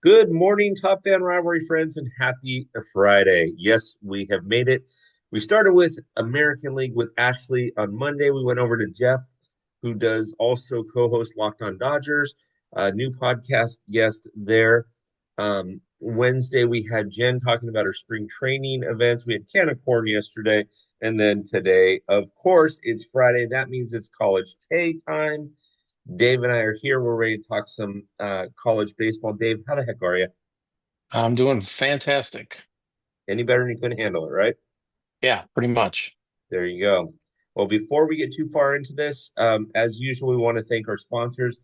Good morning, Top Fan Rivalry friends, and happy Friday. Yes, we have made it. We started with American League with Ashley on Monday. We went over to Jeff, who does also co-host Locked On Dodgers, a new podcast guest there. Wednesday, we had Jen talking about her spring training events. We had Canna Corn yesterday. And then today, of course, it's Friday. That means it's College K time. Dave and I are here. We're ready to talk some college baseball. Dave, how the heck are you? I'm doing fantastic. Any better than you couldn't handle it, right? Yeah, pretty much. There you go. Well, before we get too far into this, as usual, we want to thank our sponsors.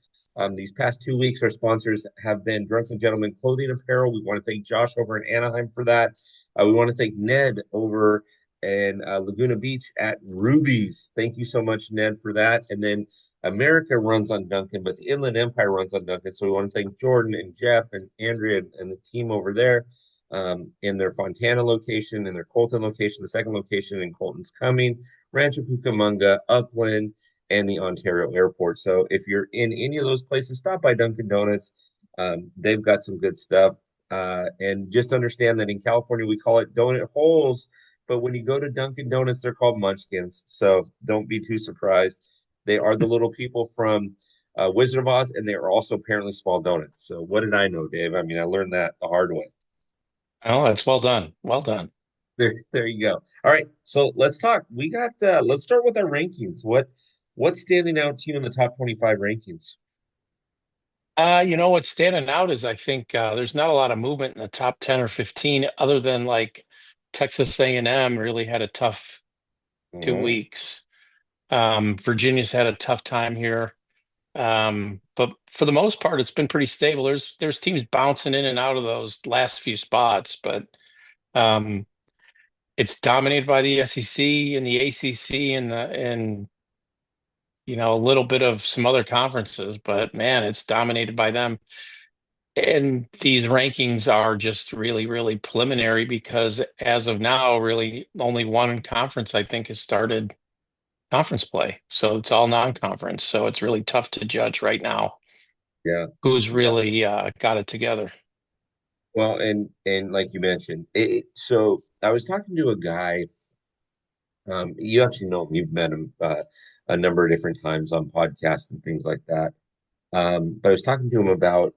These past 2 weeks, our sponsors have been Drunken Gentlemen Clothing Apparel. We want to thank Josh over in Anaheim for that. We want to thank Ned over in Laguna Beach at Ruby's. Thank you so much, Ned, for that. And then America runs on Duncan, but the Inland Empire runs on Duncan. So we want to thank Jordan and Jeff and Andrea and the team over there in their Fontana location, in their Colton location, the second location in Colton's coming, Rancho Cucamonga, Upland, and the Ontario Airport. So if you're in any of those places, stop by Dunkin' Donuts. They've got some good stuff. And just understand that in California, we call it donut holes. But when you go to Dunkin' Donuts, they're called munchkins. So don't be too surprised. They are the little people from Wizard of Oz, and they are also apparently small donuts. So what did I know, Dave? I mean, I learned that the hard way. Oh, that's well done. Well done. There you go. All right, so let's talk. We got let's start with our rankings. What's standing out to you in the top 25 rankings? What's standing out is I think there's not a lot of movement in the top 10 or 15 other than like Texas A&M really had a tough two Mhm. weeks. Virginia's had a tough time here. But for the most part, it's been pretty stable. There's teams bouncing in and out of those last few spots, but um, it's dominated by the SEC and the ACC and a little bit of some other conferences, but man, it's dominated by them. And these rankings are just really, really preliminary because as of now, really only one conference I think has started conference play. So it's all non-conference. So it's really tough to judge right now Yeah. who's Yeah. really got it together. Well, and like you mentioned, so I was talking to a guy. You actually know him. You've met him a number of different times on podcasts and things like that. But I was talking to him about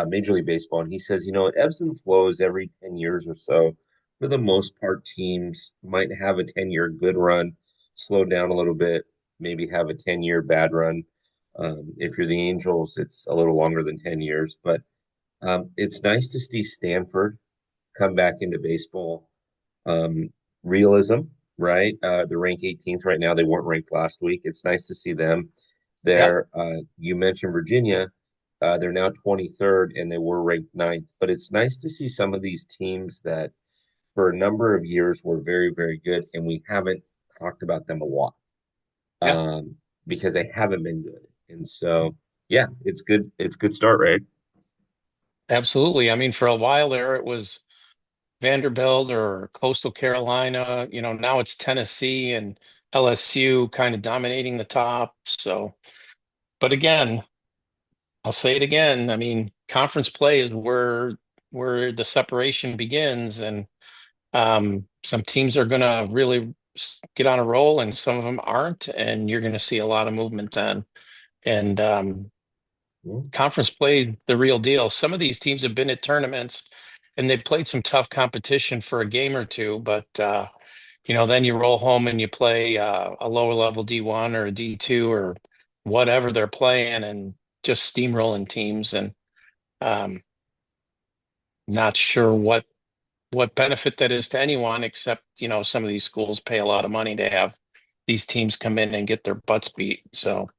Major League Baseball, and he says, it ebbs and flows every 10 years or so. For the most part, teams might have a 10-year good run, slow down a little bit, maybe have a 10-year bad run. If you're the Angels, it's a little longer than 10 years, but it's nice to see Stanford come back into baseball. Um, Realism, right? They're ranked 18th right now. They weren't ranked last week. It's nice to see them Yep. there. You mentioned Virginia. They're now 23rd and they were ranked ninth. But it's nice to see some of these teams that for a number of years were very, very good, and we haven't talked about them a lot Yep. because they haven't been good. And so, yeah, it's good. It's a good start, right? Absolutely. I mean, for a while there, it was Vanderbilt or Coastal Carolina. Now it's Tennessee and LSU kind of dominating the top. So, but again, I'll say it again. I mean, conference play is where the separation begins, and some teams are going to really get on a roll, and some of them aren't, and you're going to see a lot of movement then. And Mhm. conference play is the real deal. Some of these teams have been at tournaments, and they played some tough competition for a game or two, but then you roll home and you play a lower level D1 or a D2 or whatever they're playing, and just steamrolling teams and. Um, Not sure what benefit that is to anyone, except, some of these schools pay a lot of money to have these teams come in and get their butts beat. So,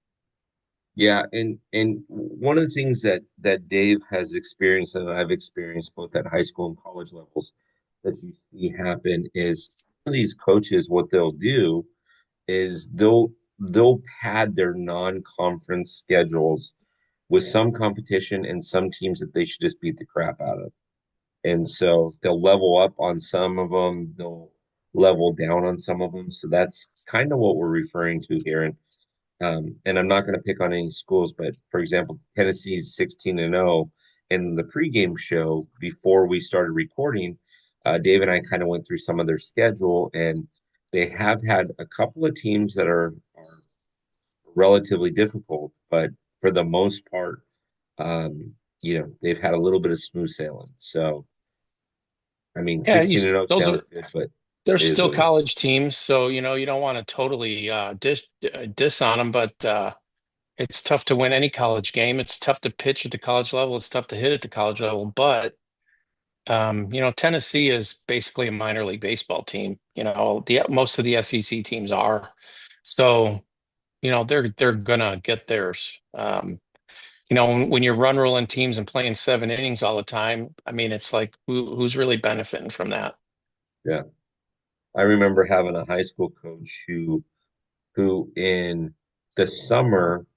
Yeah, and one of the things that Dave has experienced and I've experienced both at high school and college levels that you see happen is some of these coaches, what they'll do is they'll pad their non-conference schedules with some competition and some teams that they should just beat the crap out of. And so they'll level up on some of them, they'll level down on some of them. So that's kind of what we're referring to here. And I'm not going to pick on any schools, but for example, Tennessee's 16-0, in the pregame show before we started recording, Dave and I kind of went through some of their schedule, and they have had a couple of teams that are relatively difficult, but for the most part, they've had a little bit of smooth sailing. So, I mean, Yeah, 16 and 0 those sounds are good, but they're it is still what it is. college teams, so you don't want to totally diss on them, but it's tough to win any college game. It's tough to pitch at the college level. It's tough to hit at the college level, but Tennessee is basically a minor league baseball team. The most of the SEC teams are. So, they're gonna get theirs. When you're run rolling teams and playing 7 innings all the time, I mean, it's like who's really benefiting from that? Yeah. I remember having a high school coach who in the summer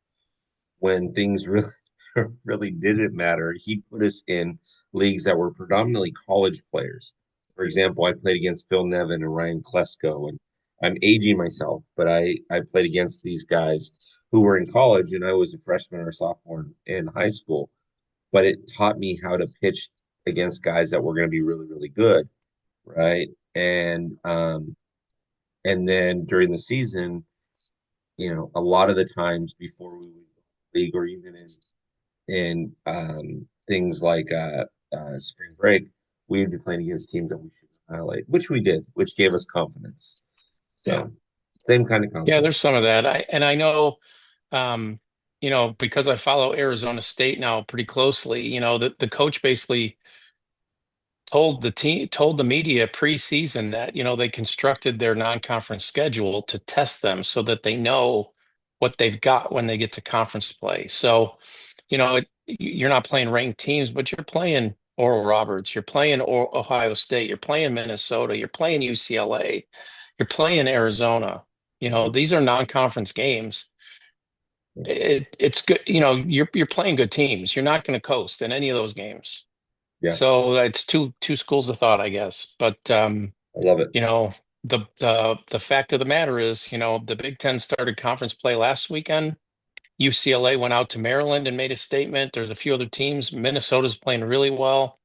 when things really really didn't matter, he put us in leagues that were predominantly college players. For example, I played against Phil Nevin and Ryan Klesko, and I'm aging myself, but I played against these guys who were in college, and I was a freshman or sophomore in high school. But it taught me how to pitch against guys that were going to be really, really good, right? And then during the season, a lot of the times before we would league or even in things like spring break, we would be playing against teams that we should annihilate, which we did, which gave us confidence. Yeah. So same kind of Yeah, concept. there's some of that. I know, um, because I follow Arizona State now pretty closely, the coach basically told the media preseason that they constructed their non-conference schedule to test them so that they know what they've got when they get to conference play. So, you're not playing ranked teams, but you're playing Oral Roberts, you're playing Ohio State, you're playing Minnesota, you're playing UCLA, you're playing Arizona. These are non-conference games. It's good. You're playing good teams. You're not going to coast in any of those games. Yeah, So it's two schools of thought, I guess. But I love it. you know, the fact of the matter is, the Big Ten started conference play last weekend. UCLA went out to Maryland and made a statement. There's a few other teams. Minnesota's playing really well.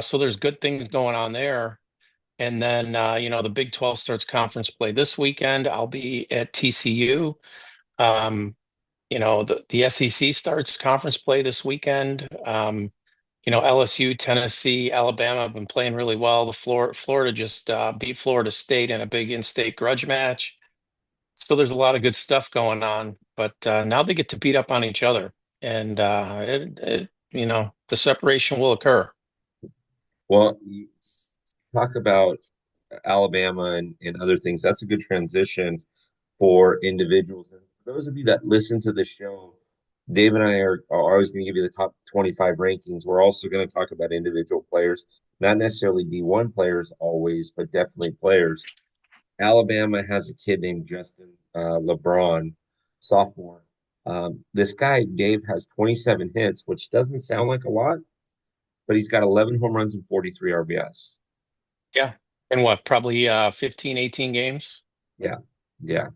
So there's good things going on there. And then the Big 12 starts conference play this weekend. I'll be at TCU. Um, the SEC starts conference play this weekend. LSU, Tennessee, Alabama have been playing really well. Florida just beat Florida State in a big in-state grudge match. So there's a lot of good stuff going on. But now they get to beat up on each other, and the separation will occur. Well, you talk about Alabama and other things. That's a good transition for individuals. And for those of you that listen to the show, Dave and I are always going to give you the top 25 rankings. We're also going to talk about individual players, not necessarily D1 players always, but definitely players. Alabama has a kid named Justin LeBron, sophomore. This guy, Dave, has 27 hits, which doesn't sound like a lot, but he's got 11 home runs and 43 RBIs. Yeah. And what, probably 15, 18 games? Yeah. Yeah.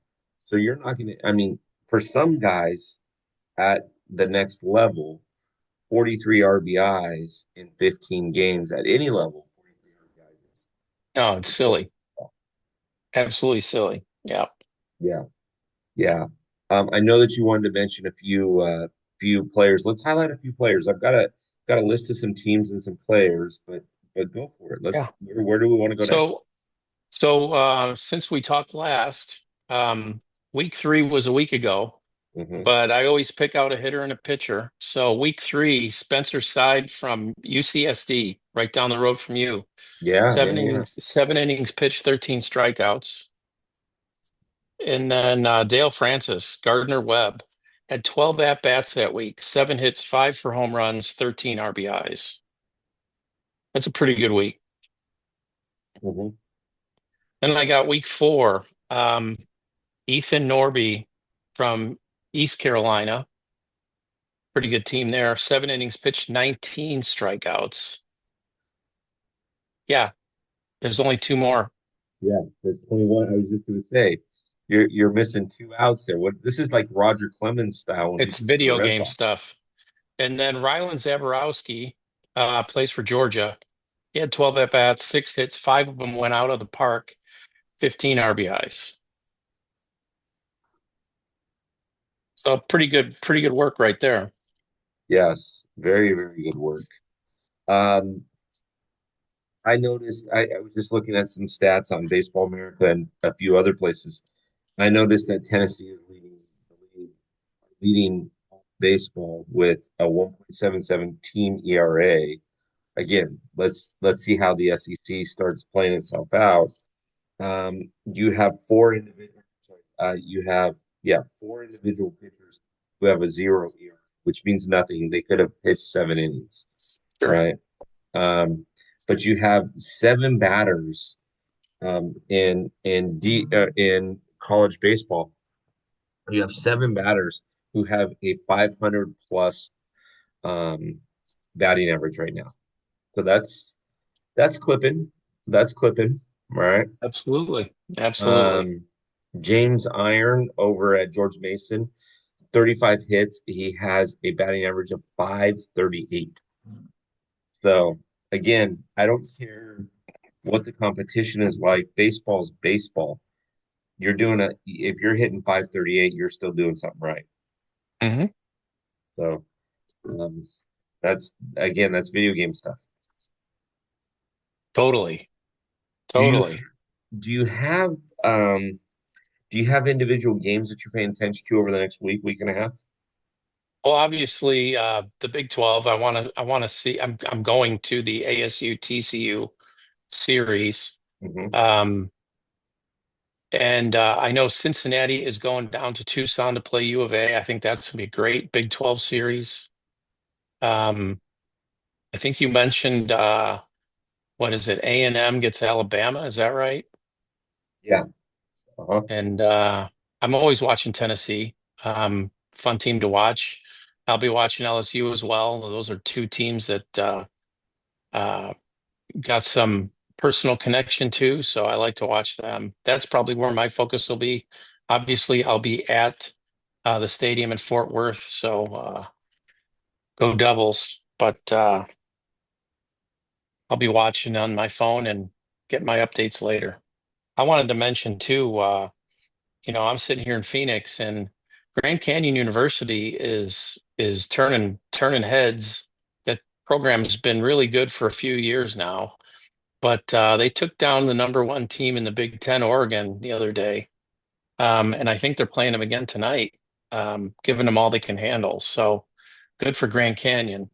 So you're not going to, I mean, for some guys at the next level, 43 RBIs in 15 games at any level, 43 RBIs No, it's is good. silly. Absolutely silly. Yeah. Yeah. Yeah. I know that you wanted to mention a few players. Let's highlight a few players. I've got a list of some teams and some players, but go for it. Yeah. Where do we want to go next? So since we talked last, week 3 was a week ago, Hmm. but I always pick out a hitter and a pitcher. So week 3, Spencer Side from UCSD, right down the road from you. Yeah, yeah, yeah. 7 innings pitched, 13 strikeouts. And then Dale Francis, Gardner Webb, had 12 at-bats that week, 7 hits, 5 for home runs, 13 RBIs. That's a pretty good week. Hmm. Then I got week 4. Ethan Norby from East Carolina. Pretty good team there. 7 innings pitched, 19 strikeouts. Yeah, there's only 2 more. Yeah, there's 21. I was just going to say, you're missing two outs there. What this is like Roger Clemens style when he It's played for the video Red game Sox. stuff. And then Rylan Zaborowski plays for Georgia. He had 12 at-bats, 6 hits, 5 of them went out of the park, 15 RBIs. So pretty good work right there. Yes, very, very good work. Um, I noticed I was just looking at some stats on Baseball America and a few other places. I noticed that Tennessee is leading the league, leading baseball with a 1.77 team ERA. Again, let's see how the SEC starts playing itself out. You have four individual, you have four individual pitchers who have a zero ERA, which means nothing. They could have pitched 7 innings, Sure. right? Um, but you have seven batters in college baseball. You have seven batters who have a 500 plus um, batting average right now. So that's clipping. That's clipping, right? Absolutely. Absolutely. Um, James Iron over at George Mason, 35 hits. He has a batting average of 538. So again, I don't care what the competition is like. Baseball's baseball. You're doing if you're hitting 538, you're still doing something right. Hmm. So um, that's again, that's video game stuff. Totally. Do you Totally. do you have um do you have individual games that you're paying attention to over the next week and a half? Well, obviously, the Big 12, I want to see I'm going to the ASU TCU series. Hmm. Um, and I know Cincinnati is going down to Tucson to play U of A. I think that's going to be a great Big 12 series. Um, I think you mentioned what is it? A&M gets Alabama, is that right? Yeah. Uh-huh. And I'm always watching Tennessee. Fun team to watch. I'll be watching LSU as well. Those are two teams that uh, got some personal connection to, so I like to watch them. That's probably where my focus will be. Obviously, I'll be at the stadium in Fort Worth, so go Devils. But I'll be watching on my phone and get my updates later. I wanted to mention too, I'm sitting here in Phoenix, and Grand Canyon University is turning heads. That program has been really good for a few years now. But they took down the number one team in the Big Ten, Oregon, the other day. And I think they're playing them again tonight, giving them all they can handle. So good for Grand Canyon.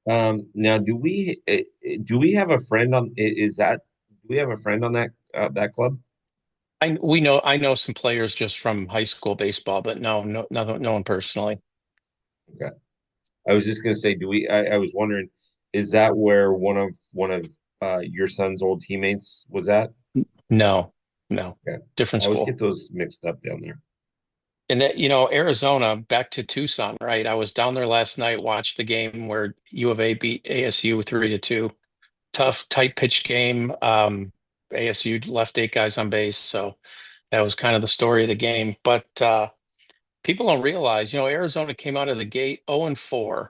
Now, do we have a friend on? Is that do we have a friend on that club? I know some players just from high school baseball, but no one personally. Okay. I was just gonna say, do we? I was wondering, is that where one of your son's old teammates was at? No, no, Okay. different I always get school. those mixed up down there. And that, Arizona, back to Tucson, right? I was down there last night, watched the game where U of A beat ASU 3-2. Tough, tight pitch game. ASU left 8 guys on base, so that was kind of the story of the game. But people don't realize, Arizona came out of the gate 0-4.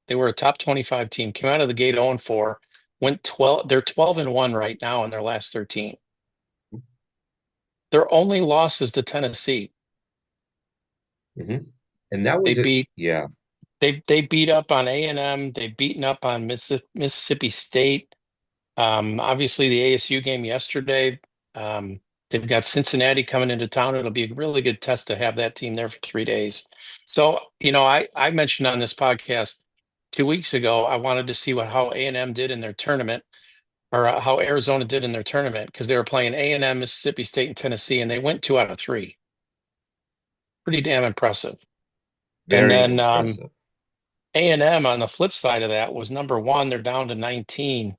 They were a top 25 team, came out of the gate 0-4, went 12. They're 12-1 right now in their last 13. Their only loss is to Tennessee. Hmm. And that They was it. beat Yeah. they beat up on A&M. They've beaten up on Mississippi State. Obviously, the ASU game yesterday, they've got Cincinnati coming into town. It'll be a really good test to have that team there for 3 days. So, I mentioned on this podcast 2 weeks ago, I wanted to see how A&M did in their tournament, or how Arizona did in their tournament, because they were playing A&M, Mississippi State, and Tennessee, and they went 2 out of 3. Pretty damn impressive. And Very then impressive. A&M on the flip side of that was number one. They're down to 19.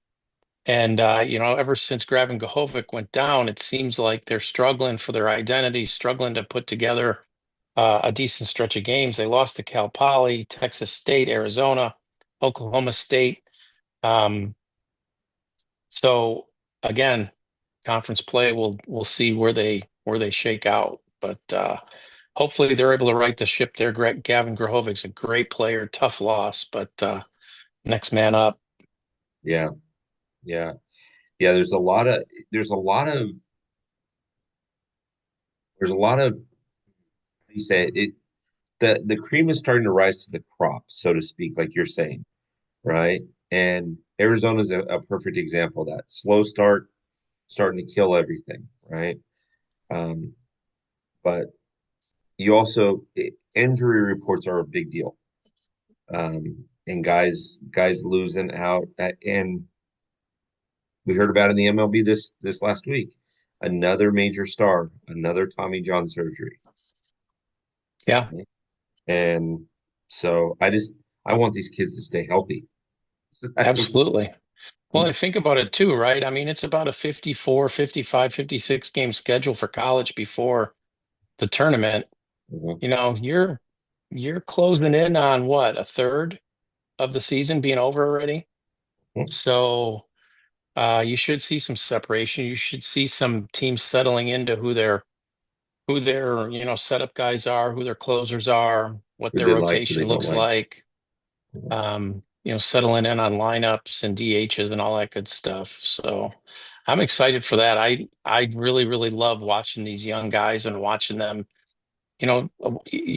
And ever since Graven Gahovic went down, it seems like they're struggling for their identity, struggling to put together a decent stretch of games. They lost to Cal Poly, Texas State, Arizona, Oklahoma State. Um, so again, conference play, we'll see where they shake out. But hopefully they're able to right the ship there. Gavin Grahovic's a great player, tough loss, but next man up. Yeah, yeah, yeah. There's a lot of there's a lot of you say it the cream is starting to rise to the crop, so to speak, like you're saying, right? And Arizona's a perfect example of that. Slow start, starting to kill everything, right? Um, but you also injury reports are a big deal, and guys losing out, and we heard about in the MLB this last week, another major star, another Tommy John surgery, Yeah, right? And so I want these kids to stay healthy. absolutely. Well, I think about it too, right? I mean, it's about a 54, 55, 56 game schedule for college before the tournament. Mhm. You know, you're closing in on what, a third of the season being over already. So you should see some separation. You should see some teams settling into who their, setup guys are, who their closers are, what Who their they like, who they rotation don't looks like. like. Settling in on lineups and DHs and all that good stuff. So I'm excited for that. I really, really love watching these young guys and watching them. You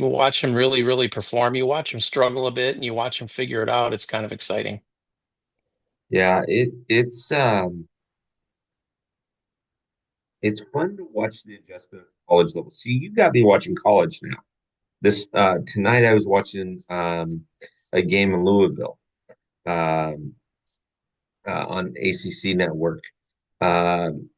watch them really, really perform. You watch them struggle a bit and you watch them figure it out. It's kind of exciting. Yeah, it's fun to watch the adjustment at college level. See, you got me watching college now. This tonight I was watching a game in Louisville um, on ACC network.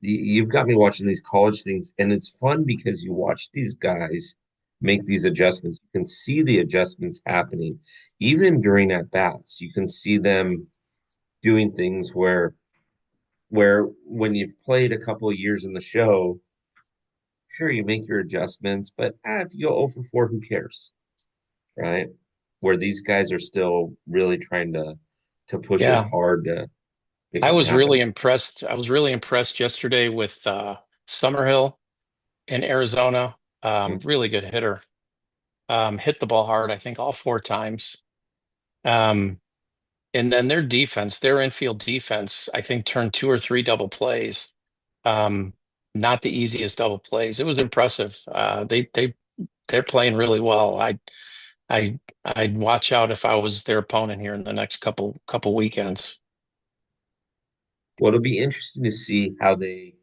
You've got me watching these college things, and it's fun because you watch these guys make these adjustments. You can see the adjustments happening, even during at bats. You can see them doing things where when you've played a couple of years in the show, sure you make your adjustments, but if you go 0 for 4, who cares, right? Where these guys are still really trying to push it Yeah. hard to make I something was really happen. impressed. I was really impressed yesterday with Summerhill in Arizona. Really good hitter. Hit the ball hard, I think, all four times. Um, and then their defense, their infield defense, I think turned two or three double plays. Um, Not the easiest double plays. It was impressive. They're playing really well. I I'd watch out if I was their opponent here in the next couple weekends. Well, it'll be interesting to see how they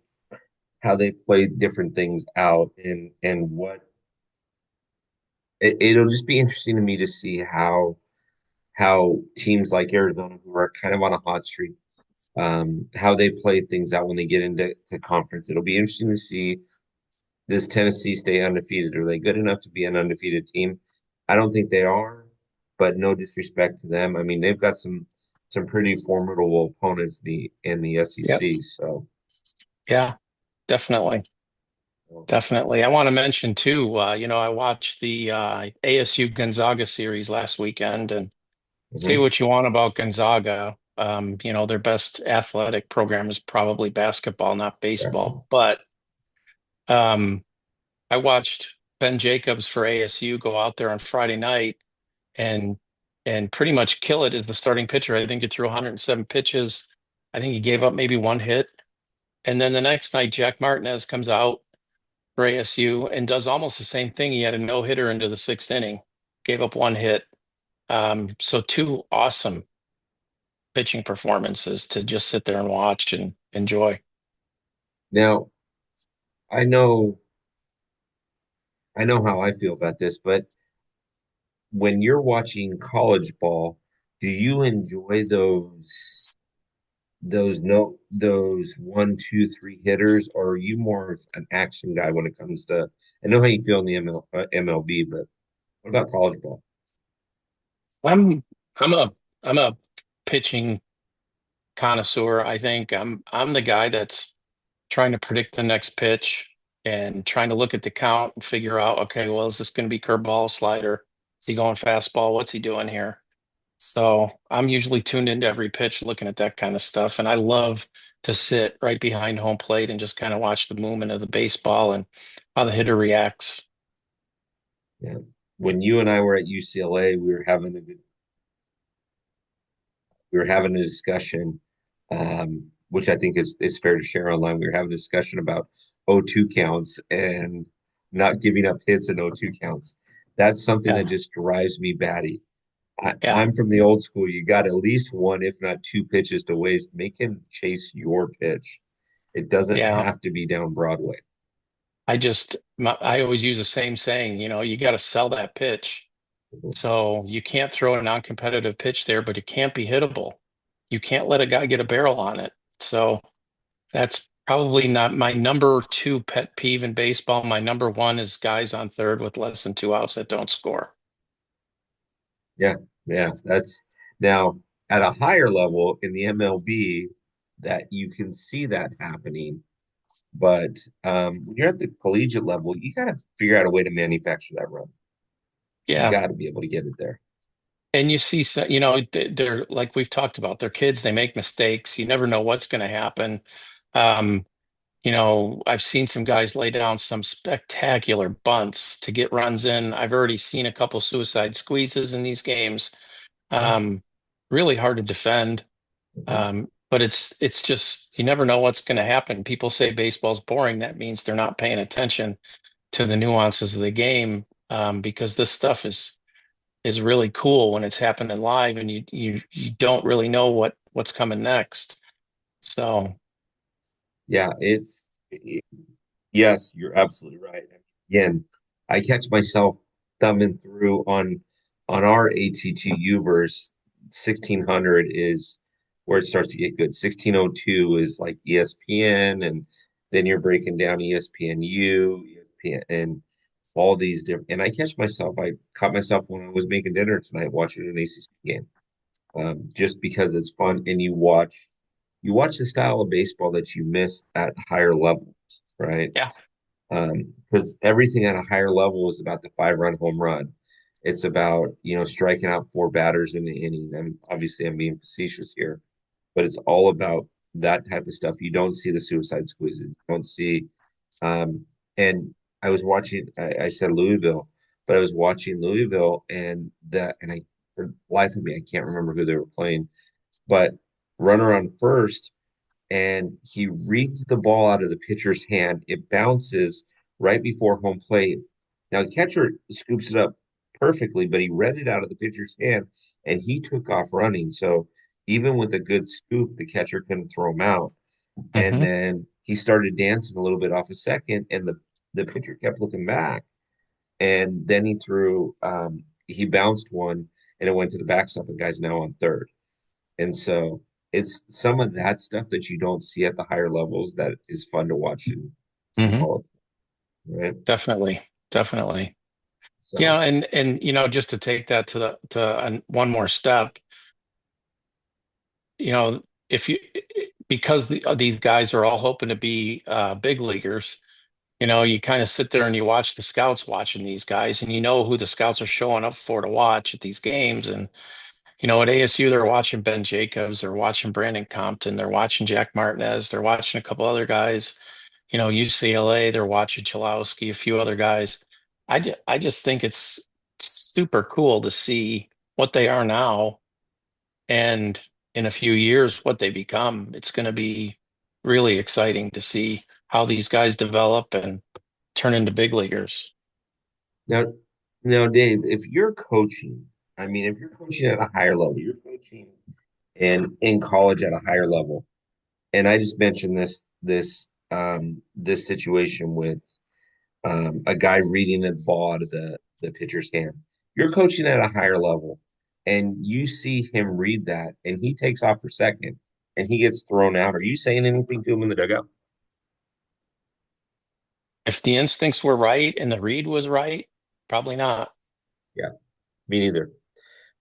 play different things out and what it'll just be interesting to me to see how teams like Arizona, who are kind of on a hot streak, how they play things out when they get into conference. It'll be interesting to see, does Tennessee stay undefeated? Are they good enough to be an undefeated team? I don't think they are, but no disrespect to them. I mean, they've got some pretty formidable opponents in the Yep. SEC. So, Yeah, definitely. Definitely. I want to mention too, I watched the ASU Gonzaga series last weekend and say mhm, what you want about Gonzaga. Their best athletic program is probably basketball, not baseball. But um, I watched Ben Jacobs for ASU go out there on Friday night and and pretty much kill it as the starting pitcher. I think he threw 107 pitches. I think he gave up maybe one hit. And then the next night, Jack Martinez comes out for ASU and does almost the same thing. He had a no hitter into the sixth inning, gave up one hit. So two awesome pitching performances to just sit there and watch and enjoy. now I know I know how I feel about this, but when you're watching college ball, do you enjoy those 1, 2, 3 hitters, or are you more of an action guy when it comes to? I know how you feel in the MLB, but what about college ball? I'm I'm a I'm a pitching connoisseur. I think I'm the guy that's trying to predict the next pitch and trying to look at the count and figure out, okay, well, is this going to be curveball, slider? Is he going fastball? What's he doing here? So I'm usually tuned into every pitch looking at that kind of stuff. And I love to sit right behind home plate and just kind of watch the movement of the baseball and how the hitter reacts. Yeah. When you and I were at UCLA, we were having a discussion, which I think is fair to share online. We were having a discussion about 0-2 counts and not giving up hits in 0-2 counts. That's something that Yeah. just drives me batty. Yeah. I'm from the old school. You got at least one, if not two pitches to waste. Make him chase your pitch. It doesn't Yeah. have to be down Broadway. I always use the same saying, you got to sell that pitch. So you can't throw a non-competitive pitch there, but it can't be hittable. You can't let a guy get a barrel on it. So that's probably not my number two pet peeve in baseball. My number one is guys on third with less than 2 outs that don't score. Yeah, yeah. That's now at a higher level in the MLB that you can see that happening. But when you're at the collegiate level, you got to figure out a way to manufacture that run. You Yeah. got to be able to get it there. And you see, they're like we've talked about, they're kids, they make mistakes. You never know what's going to happen. Um, I've seen some guys lay down some spectacular bunts to get runs in. I've already seen a couple suicide squeezes in these games. Yeah. Um, Really hard to defend. Mhm. But it's just you never know what's going to happen. People say baseball's boring. That means they're not paying attention to the nuances of the game, because this stuff is really cool when it's happening live, and you don't really know what's coming next. So Yeah, yes, you're absolutely right. Again, I catch myself thumbing through on our ATTU verse 1600 is where it starts to get good. 1602 is like ESPN, and then you're breaking down ESPNU, ESPN, and all these different. And I caught myself when I was making dinner tonight watching an ACC game, just because it's fun and you watch the style of baseball that you miss at higher levels, right? yeah. Because everything at a higher level is about the 5 run home run. It's about, striking out four batters in the inning. Obviously I'm being facetious here, but it's all about that type of stuff. You don't see the suicide squeezes. You don't see, um, and I was watching. I said Louisville, but I was watching Louisville, and I, for the life of me, I can't remember who they were playing, but runner on first, and he reads the ball out of the pitcher's hand. It bounces right before home plate. Now the catcher scoops it up perfectly, but he read it out of the pitcher's hand and he took off running. So even with a good scoop, the catcher couldn't throw him out. And Hmm. then he started dancing a little bit off a second, and the pitcher kept looking back. And then he bounced one and it went to the backstop, and guy's now on third. And so it's some of that stuff that you don't see at the higher levels that is fun to watch in Hmm. college, right? Definitely, definitely. So And just to take that one more step, you know, if you because these guys are all hoping to be big leaguers, you kind of sit there and you watch the scouts watching these guys, and you know who the scouts are showing up for to watch at these games. And at ASU, they're watching Ben Jacobs, they're watching Brandon Compton, they're watching Jack Martinez, they're watching a couple other guys. UCLA, they're watching Chalowski, a few other guys. I just think it's super cool to see what they are now, and in a few years what they become. It's going to be really exciting to see how these guys develop and turn into big leaguers. now, now, Dave, if you're coaching, I mean, if you're coaching at a higher level, you're coaching in college at a higher level, and I just mentioned this situation with a guy reading the ball out of the pitcher's hand. You're coaching at a higher level, and you see him read that, and he takes off for second, and he gets thrown out. Are you saying anything to him in the dugout? If the instincts were right and the read was right, probably not. Yeah, me neither.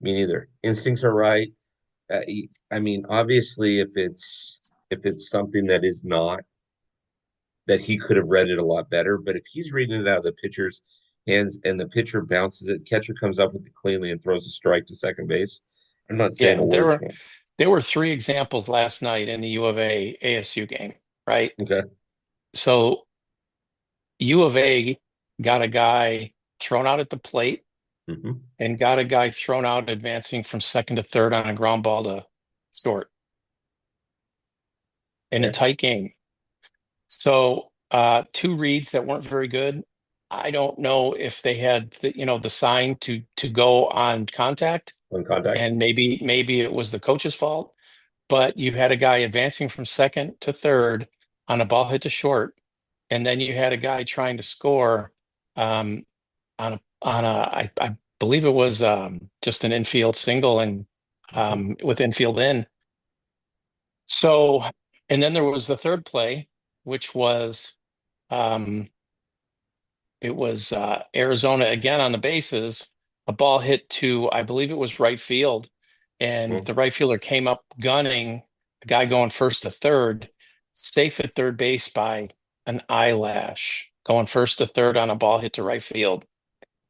Me neither. Instincts are right. I mean, obviously, if it's something that is not that he could have read it a lot better, but if he's reading it out of the pitcher's hands and the pitcher bounces it, catcher comes up with it cleanly and throws a strike to second base, I'm not saying a Yeah, there word were to him. there were three examples last night in the U of A ASU game, right? Okay. So U of A got a guy. thrown out at the plate Hmm. and got a guy thrown out advancing from second to third on a ground ball to short in a Yeah, tight game. So two reads that weren't very good. I don't know if they had the sign to go on contact, on contact. and maybe it was the coach's fault, but you had a guy advancing from second to third on a ball hit to short, and then you had a guy trying to score um, I believe it was just an infield single and Hmm. with infield in. So, and then there was the third play, which was um, it was Arizona again on the bases, a ball hit to, I believe it was right field, and Hmm. the right fielder came up gunning, a guy going first to third, safe at third base by an eyelash, going first to third on a ball hit to right field.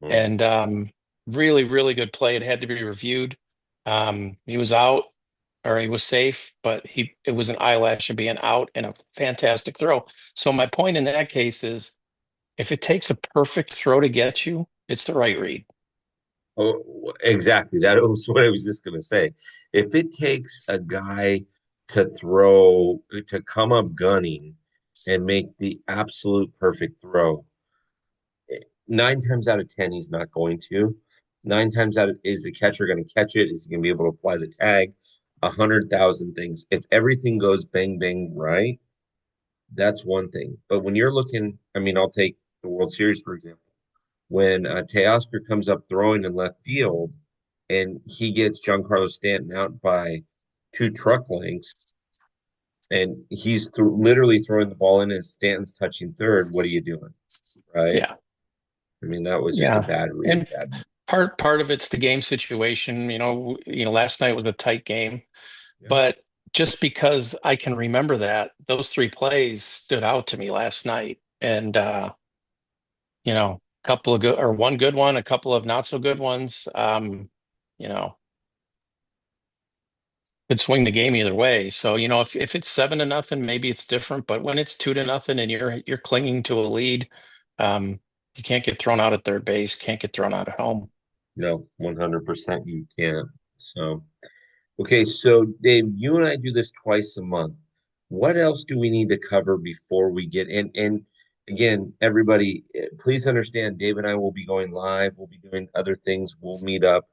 Hmm. And really, really good play. It had to be reviewed. He was out or he was safe, but it was an eyelash of being out and a fantastic throw. So my point in that case is if it takes a perfect throw to get you, it's the right read. Oh, exactly. That was what I was just going to say. If it takes a guy to come up gunning and make the absolute perfect throw, 9 times out of 10, he's not going to. 9 times out of is the catcher going to catch it? Is he going to be able to apply the tag? 100,000 things. If everything goes bang, bang, right, that's one thing. But when you're looking, I mean, I'll take the World Series, for example. When Teoscar comes up throwing in left field and he gets Giancarlo Stanton out by two truck lengths and literally throwing the ball in as Stanton's touching third, what are you doing? Right? Yeah. I mean, that was just a Yeah. bad read. And part of it's the game situation. Last night was a tight game, Yeah. but just because I can remember that, those three plays stood out to me last night. And a couple of good or one good one, a couple of not so good ones. You know, could swing the game either way. So, if it's 7-0, maybe it's different. But when it's 2-0 and you're clinging to a lead, you can't get thrown out at third base, can't get thrown out at home. No, 100% you can't. So, okay, so Dave, you and I do this twice a month. What else do we need to cover before we get in? And again, everybody, please understand, Dave and I will be going live. We'll be doing other things. We'll meet up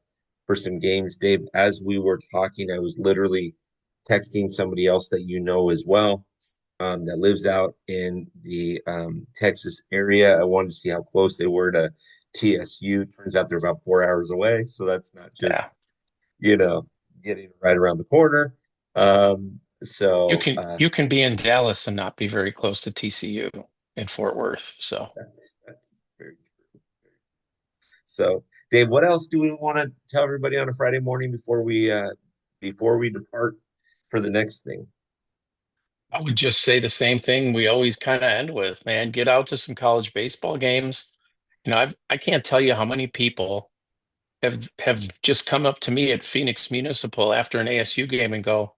for some games. Dave, as we were talking, I was literally texting somebody else that you know as well, that lives out in the Texas area. I wanted to see how close they were to TSU. Turns out they're about 4 hours away. So that's not just, Yeah. you know, getting right around the corner. Um, You so can uh, you can be in Dallas and not be very close to TCU in Fort Worth. So that's very true. So, Dave, what else do we want to tell everybody on a Friday morning before we depart for the next thing? I would just say the same thing we always kind of end with, man. Get out to some college baseball games. I can't tell you how many people have just come up to me at Phoenix Municipal after an ASU game and go,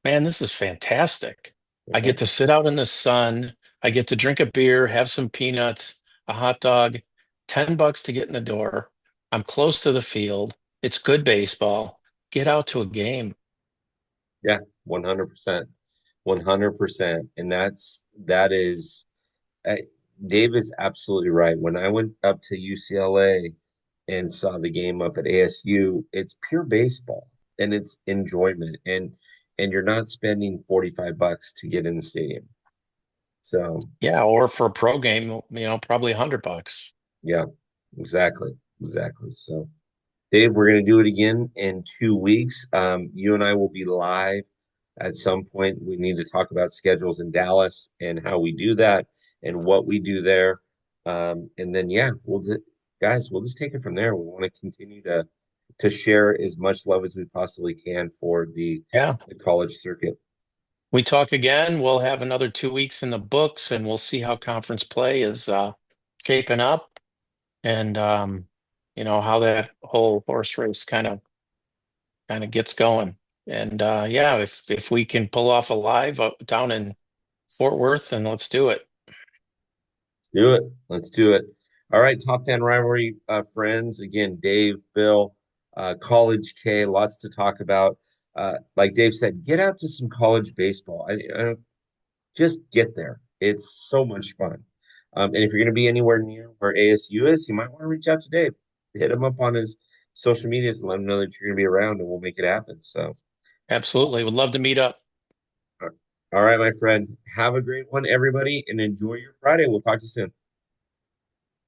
"Man, this is fantastic. I get Uh-huh. to sit out in the sun. I get to drink a beer, have some peanuts, a hot dog, $10 to get in the door. I'm close to the field. It's good baseball. Get out to a game." Yeah, 100%. 100%. And that is I, Dave is absolutely right. When I went up to UCLA and saw the game up at ASU, it's pure baseball and it's enjoyment and you're not spending $45 to get in the stadium. So, Yeah, or for a pro game, probably $100. yeah, exactly. Exactly. So, Dave, we're going to do it again in 2 weeks. You and I will be live at some point. We need to talk about schedules in Dallas and how we do that and what we do there. And then, yeah, guys, we'll just take it from there. We want to continue to share as much love as we possibly can for Yeah. the college circuit. We talk again. We'll have another 2 weeks in the books and we'll see how conference play is shaping up and how that whole horse race kind of gets going. And yeah, if we can pull off a live up down in Fort Worth, then let's do it. Do it. Let's do it. All right, Top Fan Rivalry friends. Again, Dave, Bill, College K, lots to talk about. Like Dave said, get out to some college baseball. Just get there. It's so much fun. And if you're going to be anywhere near where ASU is, you might want to reach out to Dave. Hit him up on his social medias and let him know that you're going to be around and we'll make it happen. So, Absolutely. Would love to meet up. all right, my friend, have a great one, everybody, and enjoy your Friday. We'll talk to you soon.